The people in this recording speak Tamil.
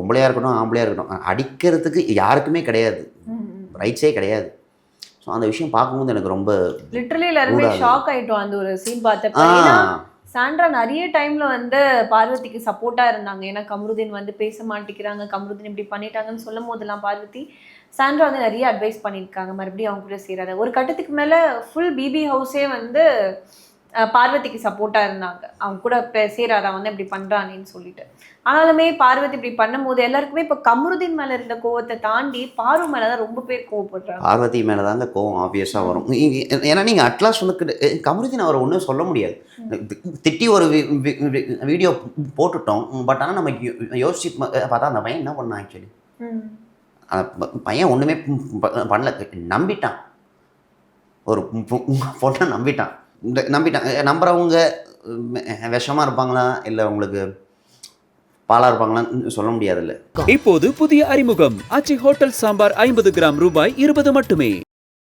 பொம்பளையாக இருக்கட்டும் ஆம்பளையாக இருக்கட்டும் அடிக்கிறதுக்கு யாருக்குமே கிடையாது, ரைட்ஸே கிடையாது. ஸோ அந்த விஷயம் பார்க்கும்போது எனக்கு ரொம்ப லிட்டரலி எல்லாருமே ஷாக் ஆகிட்டோம் அந்த ஒரு சீன் பார்த்தப்ப. ஏன்னா சாண்ட்ரா நிறைய டைம்ல வந்து பார்வதிக்கு சப்போர்ட்டா இருந்தாங்க. ஏன்னா கமருதீன் வந்து பேச மாட்டேங்கிறாங்க, கமருதீன் இப்படி பண்ணிட்டாங்கன்னு சொல்லும் போதெல்லாம் பார்வதி சாண்ட்ரா வந்து நிறைய அட்வைஸ் பண்ணியிருக்காங்க மறுபடியும் அவங்க கூட சேராத. ஒரு கட்டத்துக்கு மேலே ஃபுல் பிபி ஹவுஸே வந்து பார்வதிக்கு சப்போர்ட்டாக இருந்தாங்க, அவங்க கூட சேராத வந்து இப்படி பண்ணுறானேன்னு சொல்லிட்டு. ஆனாலுமே பார்வதி இப்படி பண்ணும்போது எல்லாருக்குமே இப்போ கமருதீன் மேலே இருந்த கோவத்தை தாண்டி பார்வ மேலே தான் ரொம்ப பேர் கோவப்படுறாங்க. பார்வதி மேலே தாங்க கோவம் ஆப்வியஸாக வரும். ஏன்னா நீங்கள் அட்லாஸ்ட் வந்து கமருதீன் அவரை ஒன்றும் சொல்ல முடியாது. திட்டி ஒரு வீடியோ போட்டுட்டோம். பட் ஆனால் நம்ம யோசிச்சு பார்த்தா அந்த பையன் என்ன பண்ணான் ஆக்சுவலி? பையன் ஒன்றுமே பண்ணல, நம்பிட்டான். ஒரு பொண்ணை நம்பிட்டான். நம்புறவங்க விஷமாக இருப்பாங்களா இல்லை உங்களுக்கு பாலா இருப்பாங்களான்னு சொல்ல முடியாதுல்ல. இப்போது புதிய அறிமுகம் ஆச்சி ஹோட்டல் சாம்பார் 50 கிராம் ரூபாய் 20 மட்டுமே.